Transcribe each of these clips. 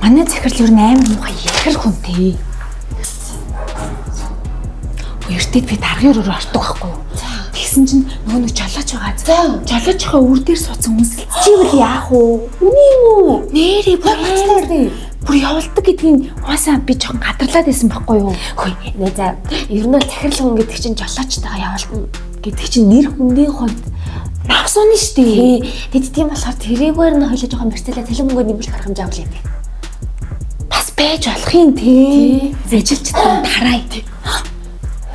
Манай захирал юу амар муухай яхэр хүнтэй. Эртэд би даргын руу ортог байхгүй юу? Тэгсэн чинь нөгөө нэг жолооч байгаа. Жолоочхоо үр дээр суудсан хүмүүс чивэл яах вэ? Үний юм уу? Нэрээ бүр явуулдаг гэдгийг угаасаа би жоохон гадарлаад байсан байхгүй юу? Хөөе, нэ за ер нь захирал хүн гэдэг чинь жолоочтойгоо явуулна гэдэг чинь нэр хүндийн хувьд навсууны штий. Тэд тийм болохоор тэрийгээр нь хойлоо жоохон бэрцэлээ цалин мөнгөөр нэмэлт гарах хэмжээ авах юм бэ. Бас байж болох юм тий. Ажилчдаа тарай.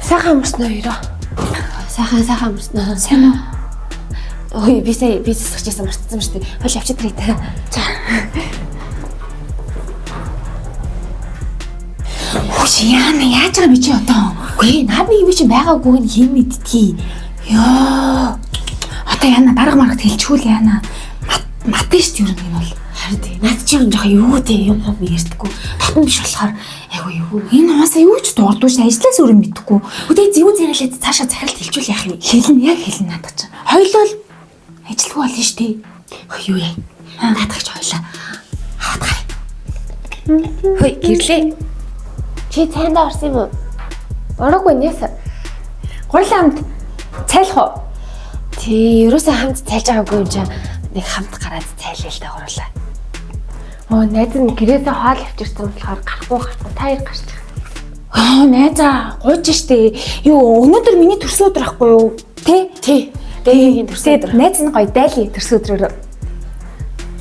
Сайхан амарснаа хоёроо. Сайхан амарснаа. Сайн уу? Ой, би засчихсан мартсан юм шүү дээ. Хойл авчид тэрий та. За. Хөөш яана яаж байгаа би чи одоо? Үгүй наад нэг юм чи байгаагүй нь хин мэдтгий. Ёо. Одоо яана дарга маргад хэлчихүүл яана. Мат нь шүү дээ ер нь бол. Харин тий. Наад чи юм жоохон юу дээ юм ярьдаггүй. Татан биш болохоор айгу юу. Энэ угаасаа юу ч дурдгүй ш ажлаас өөрөө мэдхгүй. Үдээ зэвүүн зэрэглээд цаашаа захиралт хэлчихүүл яах юм. Хэлнэ надад чинь. Хоёлол ажилгүй болно шүү дээ. Юу яа. Наадагч хойлоо. Хаадгай. Хөөе гэрлээ. Чи цайндаа орсон юм уу? Ороогүй нээсэ. Гурлаа хамт цайлах уу? Тий, ерөөсөө хамт цайлж байгаагүй юм чинь нэг хамт гараад цайлаа л да оруулаа. Найз нь гэрээсээ хоол авчирсан болохоор гарахгүй та хоёр гарч байгаа. Найзаа гуйж штэ. Юу өнөөдөр миний төрсөн өдөр ахгүй юу? Тий. Дэгийн төрсөн өдөр. Найз нь гоё дайли төрсөн өдрөөр.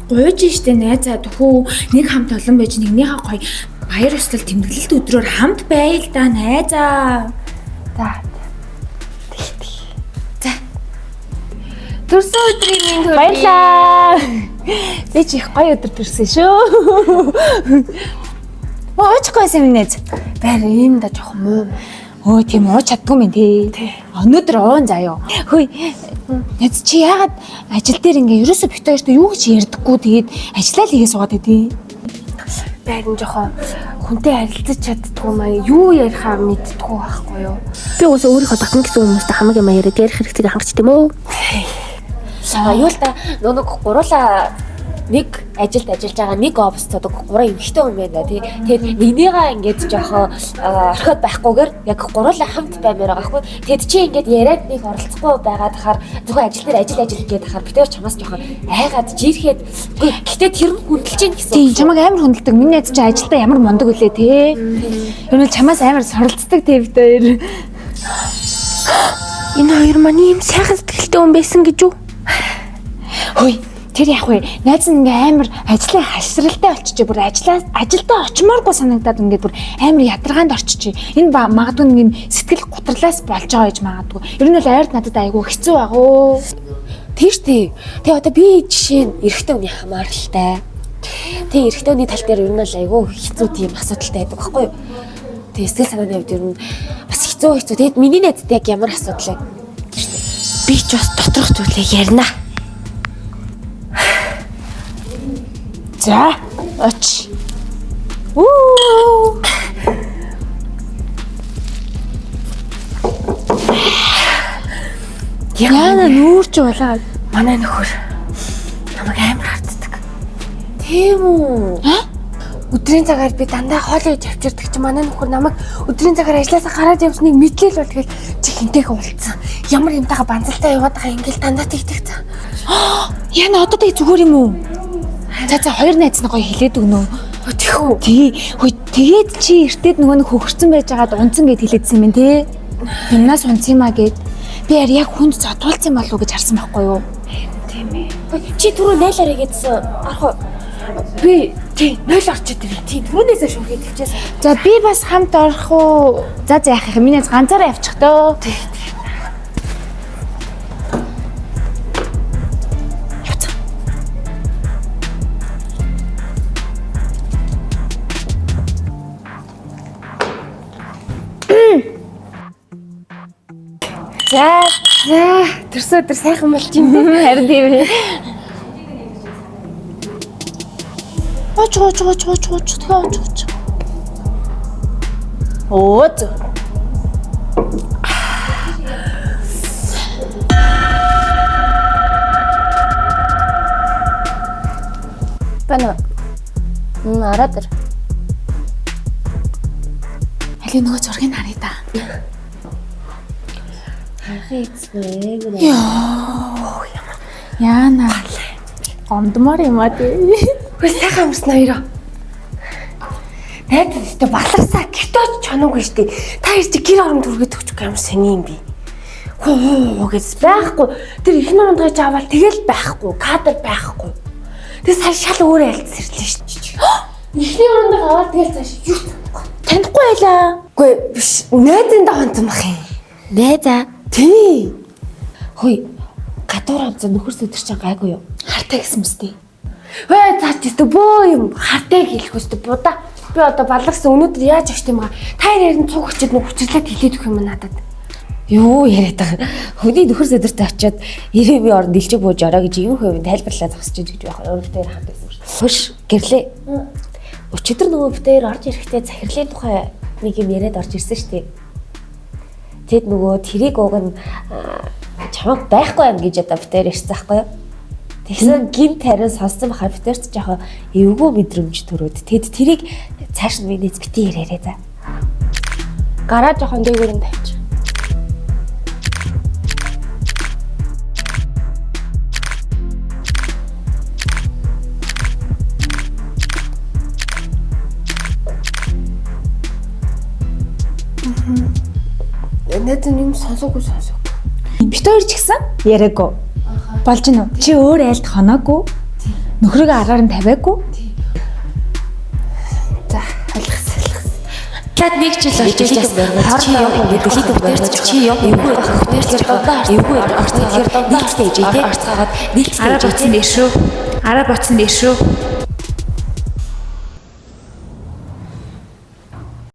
Гуйж штэ найзаа төхөө нэг хамт олон байж нэгнийхээ гоё баяр ёслол тэмдэглэлт өдрөөр хамт байл да найзаа. За. Төрсөн өдрийн минь төрөө. Баярлаа. Би ч их гоё өдөр төрсөн шүү. Оочгойсэн минь. Баяр юм да жоох муу. Өө тийм ууч чаддгүй минь тий. Өнөөдөр уун заяа. Хөөе. Яц чи яагаад ажил дээр ингээ ерөөсө бит хоёрт юу гэж ярьдаггүй тэгээд ажиллаа л хийгээ суугаад байдیں۔ Байрн жоохон хүнтэй харилцаж чаддгүй маа юу ярихаа мэддэггүй байхгүй юу. Би уус өөрийнхөө татна гэсэн хүмүүстэй хамаг юм яриад ярих хэрэгцээг хангаж тийм үү? Юу л та нөгөө гуруула нэг ажилд ажиллаж байгаа нэг оффист одоо 3 эмэгтэй хүн байна тий. Тэгээд нэгнийгаа ингээд жоохон орхиод байхгүйгээр яг гуруула хамт баймаар байгаа байхгүй. Тэгэд чи ингээд яриад нэг оролцохгүй байгаад хахаар зөвхөн ажил дээр ажил гээд хахаар битээр чамаас жоохон айгаад жирэхэд гэтээ тэр нь хүндэлж чинь гэсэн. Тийм чамайг амар хүндэлдэг. Миний найз чи ажилдаа ямар мундаг үлээ тий. Ер нь чамаас амар суралцдаг тий бит хоёр. Энэ хоёр маань ийм сайхан сэтгэлтэй хүн байсан гэж юу? Хөөе. Тэр яах вэ? Найз нь ингээ амар ажлын хашралтай болчихжээ. Бүр ажилдаа очимооргүй санагдаад ингээд бүр амар ядаргаанд орчихжээ. Энэ магадгүй нэг сэтгэл гутралаас болж байгаа гэж магадгүй. Ер нь бол ойрд надад айгүй хэцүү байгуу. Тийш тий. Тэгээ одоо би жишээ нь эрэгтэй хүний хамааралтай. Тэгээ эрэгтэй хүний тал дээр ер нь л айгүй хэцүү тийм асуудалтай байдаг байхгүй юу? Тэгээ сэтгэл санааны хувьд ер нь бас хэцүү. Тэгээд миний найзад яг ямар асуудал вэ? Би ч бас доторх зүйлээ ярина. За, оч. Яна нүүрч болоод Манай нөхөр намайг амар харддаг. Тийм үү? Өдрийн цагаар би дандаа хоол ээж авчирдаг чи манай нөхөр намайг өдрийн цагаар ажилласаа гараад явсныг мэдлээ л бол тэгэл чи хинтэйгээ уулзсан. Ямар юмтайгаа банзалтаа яваад байгаа ингээл дандаа тэгдэг та. Яна одоо тэг зүгээр юм уу? За хоёр найз нь гоё хэлээд өгнө. Тэхүү. Тий. Хөөе тэгээд чи эртэд нөгөө нэг хөвгөрцөн байж байгаад унцсан гэд хэлээдсэн юм тий. Юмнаас унцсан юмаа гэд би яг хүнд зодуулсан болов уу гэж харсан байхгүй юу? Тийм ээ. Чи түрүү найлаарэ гэдсэн. Арах уу? Би тий 0 орчод ирээ. Тий түрүүнээсээ шүргээд төвчээсэн. За би бас хамт орох уу? За яах юм. Миний ганцаараа явчих тоо. Тий. За Төрсөн өдөр сайхан болж юм дээ. харин тийм ээ. Оч. Ооз. Бана. Араа дээр. Али нөгөө зургийг харъя да. Эцэг. Яана. Гомдмор юм аа тий. Хөөе сайхан амарсан хоёроо. Найд өстө баларсаа гэртөөч чоноогүй штий. Та ирж гэр орон түргээд өгчих юм сони юм би. Хөө гэж байхгүй. Тэр их номдгойж аваад тэгэл байхгүй. Кадр байхгүй. Тэгээ сая шал өөрөө альц сэрлээ штий. Ихний орондоо аваад тэгэл цааш юу Танихгүй байлаа. Үгүй биш. Найдын даван бах юм. Найзаа. Тий. Хөөе. Гадуур онцон нөхөр сөдөрч гайгүй юу? Хартай гэсэн мэт. Хөөе цаач өстө бөө юм хартайг хэлэх өстө будаа. Би одоо баларсан өнөөдөр яаж очт юм аа. Та ярин цуг очиод нэг хүчлээд хэлээд өгөх юм надад. Юу яриад байгаа. Хүний нөхөр сөдөрт очиод ирээми орнд дэлжиг бууж ороо гэж юм хөвөнд тайлбарлаад зогсож гэж байх. Өөртөө ханд байсан шүү. Хөш гэрлээ. Өчигдөр нөгөө битээр орж ирэхдээ захирлын тухай нэг юм яриад орж ирсэн шүү дээ. Тэд нөгөө тэрийг уг нь чамд байхгүй юм гэж одоо битээр ирсэн байхгүй юу? Тэгсэн гинт харин сонссон бахаар битээрч жоохон эвгүй мэдрэмж төрөөд тэд тэрийг цааш нь минийз бити яриараа за. Гараа жоохон дээгүүр нь тавьчих. Найд юм сонсоогүй. Бит хоёр ч гэсэн яриаггүй. Болж гин үү? Чи өөр айлд хоноогүй. Нөхрөөгөө араар нь тавиагүй. За, ойлгосон. Тэгэд нэг жил болж байгаа. Чи яг дэлхийд өвдөрч чи яг эвгүй өвдөрч эвгүй орцгоод нэгтэй ижээ те. Орцгоод нэгтэй Араа боцсон биш шүү. Араа боцсон биш шүү.